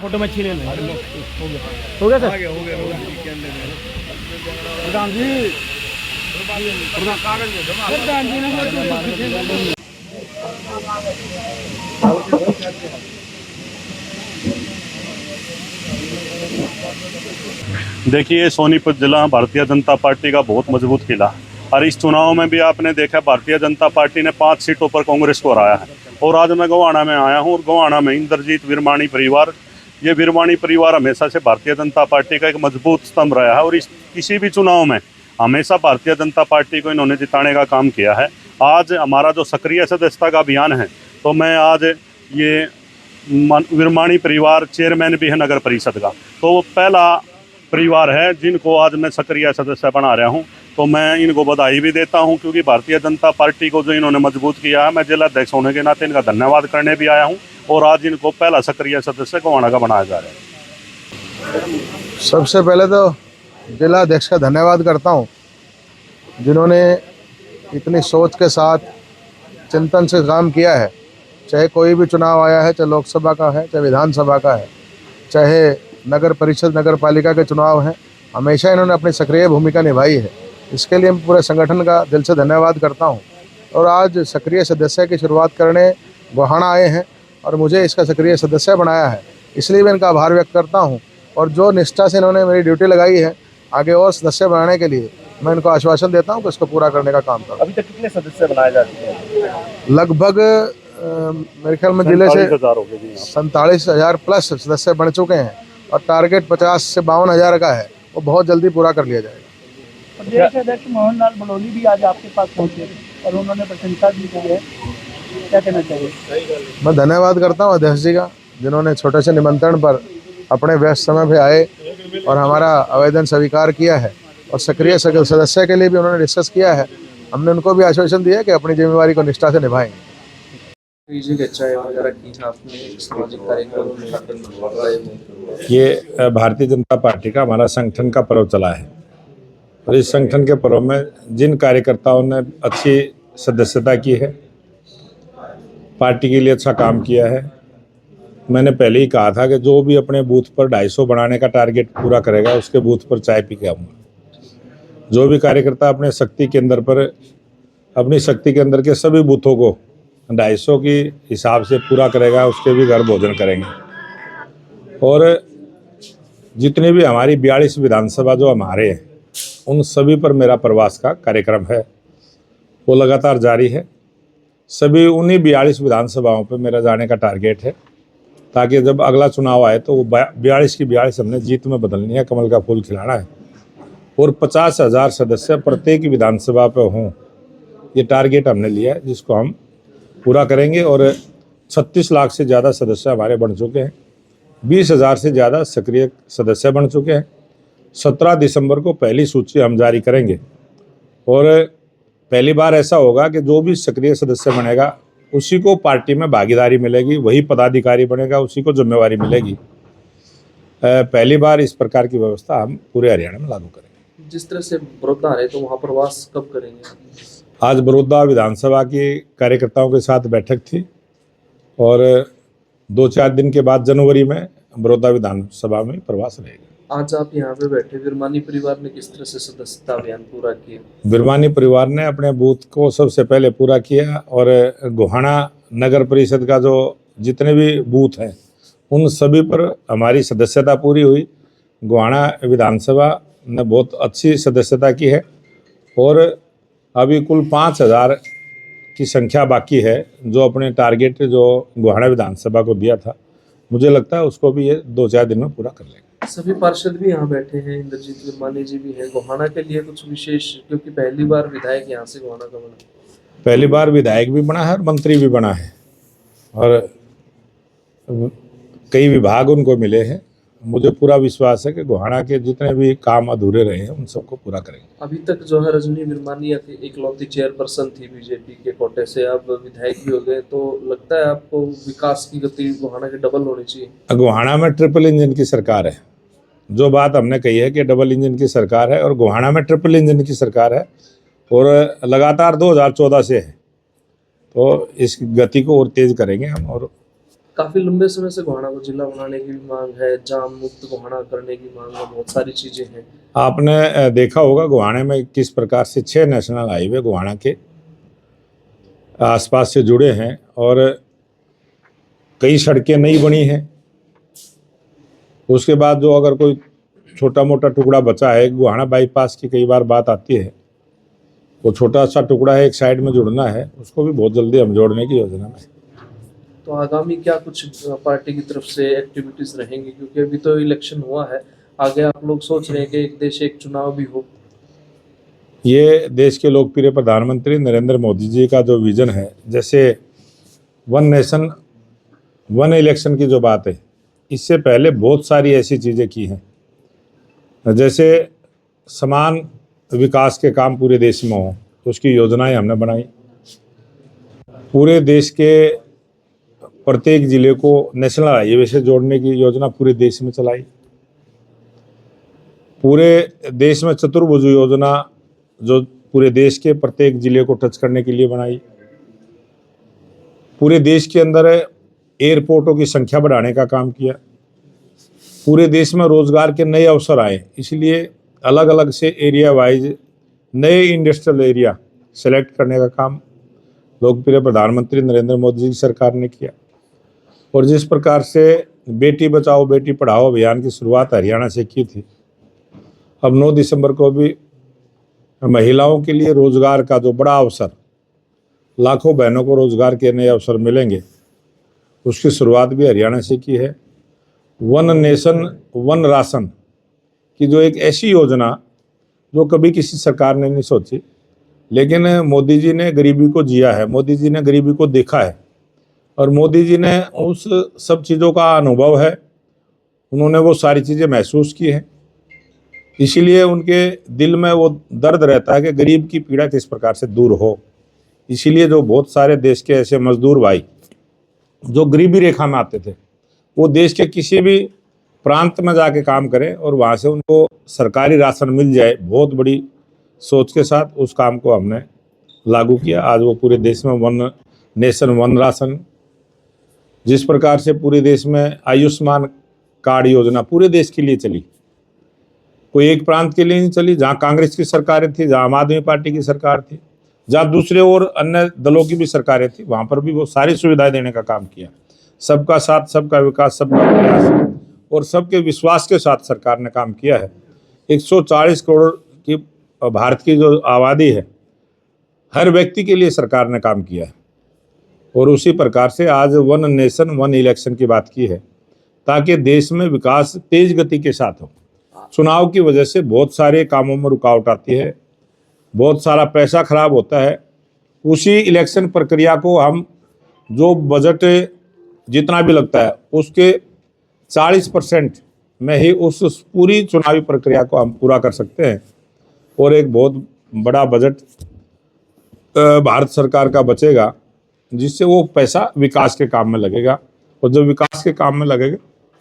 Photo में अच्छी ले लें। हो गया सर? प्रधान जी, प्रधान जी ने देखिए, सोनीपत जिला भारतीय जनता पार्टी का बहुत मजबूत किला, और इस चुनाव में भी आपने देखा भारतीय जनता पार्टी ने 5 सीटों पर कांग्रेस को हराया है। और आज मैं गोवाना में आया हूँ, और गोवाना में इंद्रजीत विरमाणी परिवार, ये विरमाणी परिवार हमेशा से भारतीय जनता पार्टी का एक मजबूत स्तंभ रहा है, और इस किसी भी चुनाव में हमेशा भारतीय जनता पार्टी को इन्होंने जिताने का काम किया है। आज हमारा जो सक्रिय सदस्यता का अभियान है, तो मैं आज ये विरमाणी परिवार चेयरमैन भी है नगर परिषद का, तो वो पहला परिवार है जिनको आज मैं सक्रिय सदस्य बना रहा हूं। तो मैं इनको बधाई भी देता हूं, क्योंकि भारतीय जनता पार्टी को जो इन्होंने मजबूत किया है, मैं जिला अध्यक्ष होने के नाते इनका धन्यवाद करने भी आया हूं, और आज इनको पहला सक्रिय सदस्य गोवाना का बनाया जा रहा है। सबसे पहले तो जिला अध्यक्ष का धन्यवाद करता हूं, जिन्होंने इतनी सोच के साथ चिंतन से काम किया है। चाहे कोई भी चुनाव आया है, चाहे लोकसभा का है, चाहे विधानसभा का है, चाहे नगर परिषद नगर पालिका के चुनाव हैं, हमेशा इन्होंने अपनी सक्रिय भूमिका निभाई है। इसके लिए मैं पूरे संगठन का दिल से धन्यवाद करता हूं। और आज सक्रिय सदस्य की शुरुआत करने गोहाना आए हैं और मुझे इसका सक्रिय सदस्य बनाया है, इसलिए मैं इनका आभार व्यक्त करता हूं। और जो निष्ठा से इन्होंने मेरी ड्यूटी लगाई है आगे और सदस्य बनाने के लिए, मैं इनको आश्वासन देता हूँ कि इसको पूरा करने का काम करूँ। अभी तक कितने सदस्य बनाए जा चुके हैं? लगभग मेरे ख्याल में जिले से 47,000 प्लस सदस्य बन चुके हैं, और टारगेट 50 से 52,000 का है, वो बहुत जल्दी पूरा कर लिया जाएगा। प्रदेश अध्यक्ष मोहन लाल बड़ोली भी आज आपके पास पहुंचे और उन्होंने प्रशंसा भी की है, क्या कहना चाहिए? मैं धन्यवाद करता हूं अध्यक्ष जी का, जिन्होंने छोटे से निमंत्रण पर अपने व्यस्त समय पे आए और हमारा आवेदन स्वीकार किया है। और सक्रिय सदस्य के लिए भी उन्होंने डिस्कस किया है। हमने उनको भी आश्वासन दिया कि अपनी जिम्मेवारी को निष्ठा से निभाएंगे। ये भारतीय जनता पार्टी का हमारा संगठन का पर्व चला है, और इस संगठन के पर्व में जिन कार्यकर्ताओं ने अच्छी सदस्यता की है, पार्टी के लिए अच्छा काम किया है, मैंने पहले ही कहा था कि जो भी अपने बूथ पर 250 बनाने का टारगेट पूरा करेगा, उसके बूथ पर चाय पी के आऊँगा। जो भी कार्यकर्ता अपने शक्ति केंद्र पर, अपनी शक्ति केंद्र के सभी बूथों को 250 की हिसाब से पूरा करेगा, उसके भी घर भोजन करेंगे। और जितनी भी हमारी 42 विधानसभा जो हमारे हैं, उन सभी पर मेरा प्रवास का कार्यक्रम है, वो लगातार जारी है। सभी उन्हीं 42 विधानसभाओं पर मेरा जाने का टारगेट है, ताकि जब अगला चुनाव आए तो वो 42 की 42 हमने जीत में बदलनी है, कमल का फूल खिलाना है, और 50,000 सदस्य प्रत्येक विधानसभा पर हों, ये टारगेट हमने लिया है, जिसको हम पूरा करेंगे। और 36 लाख से ज़्यादा सदस्य हमारे बन चुके हैं, 20,000 से ज़्यादा सक्रिय सदस्य बन चुके हैं। 17 दिसंबर को पहली सूची हम जारी करेंगे, और पहली बार ऐसा होगा कि जो भी सक्रिय सदस्य बनेगा उसी को पार्टी में भागीदारी मिलेगी, वही पदाधिकारी बनेगा, उसी को जिम्मेवारी मिलेगी। पहली बार इस प्रकार की व्यवस्था हम पूरे हरियाणा में लागू करेंगे। जिस तरह से बड़ौदा रहे, तो वहाँ प्रवास कब करेंगे? आज बड़ौदा विधानसभा की कार्यकर्ताओं के साथ बैठक थी, और 2-4 दिन के बाद जनवरी में बड़ौदा विधानसभा में प्रवास रहेगा। आज आप यहाँ पे बैठे, विरमानी परिवार ने किस तरह से सदस्यता अभियान पूरा किया? विरमानी परिवार ने अपने बूथ को सबसे पहले पूरा किया, और गोहाना नगर परिषद का जो जितने भी बूथ हैं, उन सभी पर हमारी सदस्यता पूरी हुई। गोहाना विधानसभा ने बहुत अच्छी सदस्यता की है, और अभी कुल 5,000 की संख्या बाकी है, जो अपने टारगेट जो गोहाना विधानसभा को दिया था, मुझे लगता है उसको भी ये 2-4 दिन में पूरा कर लेंगे। सभी पार्षद भी यहाँ बैठे हैं, इंद्रजीत विरमानी जी भी हैं। गोहाना के लिए कुछ विशेष, क्योंकि पहली बार विधायक यहाँ से गोहाना का बना, पहली बार विधायक भी बना है और मंत्री भी बना है, और कई विभाग उनको मिले हैं। मुझे पूरा विश्वास है कि गोहाना के जितने भी काम अधूरे रहे हैं उन सबको पूरा करेंगे। अभी तक जो है रजनी विरमानी इकलौती चेयरपर्सन थी बीजेपी के कोटे से, अब विधायक भी हो गए, तो लगता है आपको विकास की गति गोहाना के डबल होनी चाहिए? गोहाना में ट्रिपल इंजन की सरकार है, जो बात हमने कही है कि डबल इंजन की सरकार है, और गोहाना में ट्रिपल इंजन की सरकार है, और लगातार 2014 से है, तो इस गति को और तेज करेंगे हम। और काफी लंबे समय से गोहाना को जिला बनाने की भी मांग है, जाम मुक्त गोहाना करने की मांग है, बहुत सारी चीजें हैं। आपने देखा होगा गोहाना में किस प्रकार से 6 नेशनल हाईवे गोहाना के आसपास से जुड़े हैं और कई सड़कें नई बनी हैं। उसके बाद जो अगर कोई छोटा मोटा टुकड़ा बचा है, गोहाना बाईपास की कई बार बात आती है, वो छोटा सा टुकड़ा है एक साइड में जुड़ना है, उसको भी बहुत जल्दी हम जोड़ने की योजना में। तो आगामी क्या कुछ पार्टी की तरफ से एक्टिविटीज रहेंगी, क्योंकि अभी तो इलेक्शन हुआ है, आगे आप लोग सोच रहे हैं कि एक देश एक चुनाव भी हो? ये देश के लोकप्रिय प्रधानमंत्री नरेंद्र मोदी जी का जो विजन है, जैसे वन नेशन वन इलेक्शन की जो बात है, इससे पहले बहुत सारी ऐसी चीज़ें की हैं, जैसे समान विकास के काम पूरे देश में हों, उसकी योजनाएं हमने बनाई। पूरे देश के प्रत्येक जिले को नेशनल हाईवे से जोड़ने की योजना पूरे देश में चलाई। पूरे देश में चतुर्भुज योजना जो पूरे देश के प्रत्येक जिले को टच करने के लिए बनाई। पूरे देश के अंदर एयरपोर्टों की संख्या बढ़ाने का काम किया। पूरे देश में रोजगार के नए अवसर आए, इसलिए अलग अलग से एरिया वाइज नए इंडस्ट्रियल एरिया सेलेक्ट करने का काम लोकप्रिय प्रधानमंत्री नरेंद्र मोदी जी की सरकार ने किया। और जिस प्रकार से बेटी बचाओ बेटी पढ़ाओ अभियान की शुरुआत हरियाणा से की थी, अब 9 दिसंबर को भी महिलाओं के लिए रोजगार का जो बड़ा अवसर, लाखों बहनों को रोजगार के नए अवसर मिलेंगे, उसकी शुरुआत भी हरियाणा से की है। वन नेशन वन राशन की जो एक ऐसी योजना जो कभी किसी सरकार ने नहीं सोची, लेकिन मोदी जी ने गरीबी को जिया है, मोदी जी ने गरीबी को देखा है और मोदी जी ने उस सब चीज़ों का अनुभव है, उन्होंने वो सारी चीज़ें महसूस की हैं। इसीलिए उनके दिल में वो दर्द रहता है कि गरीब की पीड़ा किस प्रकार से दूर हो। इसीलिए जो बहुत सारे देश के ऐसे मजदूर भाई जो गरीबी रेखा में आते थे, वो देश के किसी भी प्रांत में जाके काम करें और वहाँ से उनको सरकारी राशन मिल जाए, बहुत बड़ी सोच के साथ उस काम को हमने लागू किया। आज वो पूरे देश में वन नेशन वन राशन, जिस प्रकार से पूरे देश में आयुष्मान कार्ड योजना पूरे देश के लिए चली, कोई एक प्रांत के लिए नहीं चली। जहाँ कांग्रेस की सरकारें थी, जहाँ आम आदमी पार्टी की सरकार थी, जहाँ दूसरे और अन्य दलों की भी सरकारें थी, वहाँ पर भी वो सारी सुविधाएं देने का काम किया। सबका साथ, सबका विकास, सबका प्रयास और सबके विश्वास के साथ सरकार ने काम किया है। 140 करोड़ की भारत की जो आबादी है, हर व्यक्ति के लिए सरकार ने काम किया है। और उसी प्रकार से आज वन नेशन वन इलेक्शन की बात की है, ताकि देश में विकास तेज गति के साथ हो। चुनाव की वजह से बहुत सारे कामों में रुकावट आती है, बहुत सारा पैसा खराब होता है। उसी इलेक्शन प्रक्रिया को हम जो बजट जितना भी लगता है उसके 40% में ही उस पूरी चुनावी प्रक्रिया को हम पूरा कर सकते हैं। और एक बहुत बड़ा बजट भारत सरकार का बचेगा, जिससे वो पैसा विकास के काम में लगेगा। और जब विकास के काम में लगेगा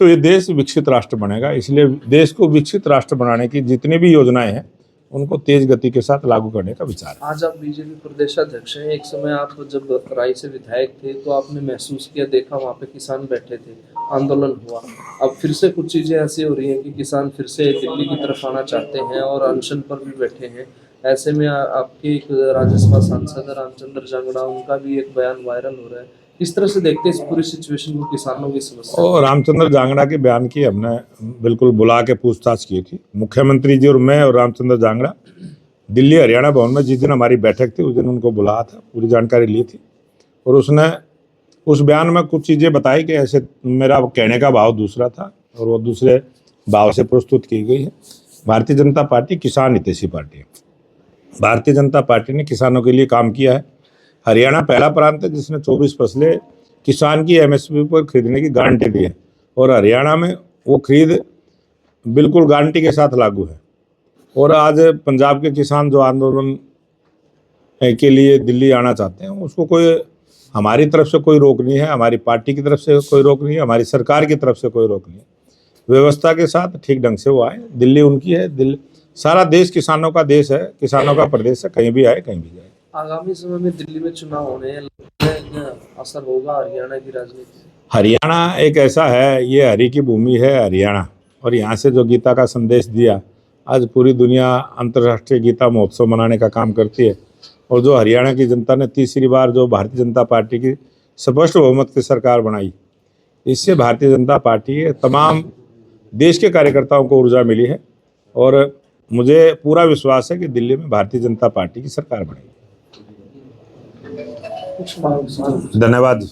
तो ये देश विकसित राष्ट्र बनेगा। इसलिए देश को विकसित राष्ट्र बनाने की जितनी भी योजनाएं हैं, उनको तेज गति के साथ लागू करने का विचार है। आज आप बीजेपी प्रदेशाध्यक्ष हैं। एक समय आप जब राय से विधायक थे तो आपने महसूस किया, देखा वहाँ पे किसान बैठे थे, आंदोलन हुआ। अब फिर से कुछ चीज़ें ऐसी हो रही हैं कि किसान फिर से दिल्ली की तरफ आना चाहते हैं और अनशन पर भी बैठे हैं। ऐसे में आपके एक राज्यसभा सांसद रामचंद्र जांगड़ा, उनका भी एक बयान वायरल हो रहा है। किस तरह से देखते हैं इस पूरी सिचुएशन को, किसानों की समस्या? और रामचंद्र जांगड़ा के बयान की हमने बिल्कुल बुला के पूछताछ की थी। मुख्यमंत्री जी और मैं और रामचंद्र जांगड़ा दिल्ली हरियाणा भवन में जिस दिन हमारी बैठक थी, उस दिन उनको बुलाया था, पूरी जानकारी ली थी। और उसने उस बयान में कुछ चीज़ें बताई कि ऐसे मेरा कहने का भाव दूसरा था और वो दूसरे भाव से प्रस्तुत की गई है। भारतीय जनता पार्टी किसान हितैषी पार्टी है। भारतीय जनता पार्टी ने किसानों के लिए काम किया है। हरियाणा पहला प्रांत है जिसने 24 फसलें किसान की MSP पर खरीदने की गारंटी दी है और हरियाणा में वो खरीद बिल्कुल गारंटी के साथ लागू है। और आज पंजाब के किसान जो आंदोलन के लिए दिल्ली आना चाहते हैं, उसको कोई हमारी तरफ से कोई रोक नहीं है, हमारी पार्टी की तरफ से कोई रोक नहीं है, हमारी सरकार की तरफ से कोई रोक नहीं है। व्यवस्था के साथ ठीक ढंग से वो आए। दिल्ली उनकी है, दिल्ली सारा देश किसानों का देश है, किसानों का प्रदेश है, कहीं भी आए कहीं भी जाए। आगामी समय में दिल्ली में चुनाव होने हैं, असर होगा हरियाणा की राजनीति? हरियाणा एक ऐसा है, ये हरि की भूमि है हरियाणा, और यहाँ से जो गीता का संदेश दिया, आज पूरी दुनिया अंतर्राष्ट्रीय गीता महोत्सव मनाने का काम करती है। और जो हरियाणा की जनता ने तीसरी बार जो भारतीय जनता पार्टी की स्पष्ट बहुमत की सरकार बनाई, इससे भारतीय जनता पार्टी के तमाम देश के कार्यकर्ताओं को ऊर्जा मिली है और मुझे पूरा विश्वास है कि दिल्ली में भारतीय जनता पार्टी की सरकार बनेगी। धन्यवाद।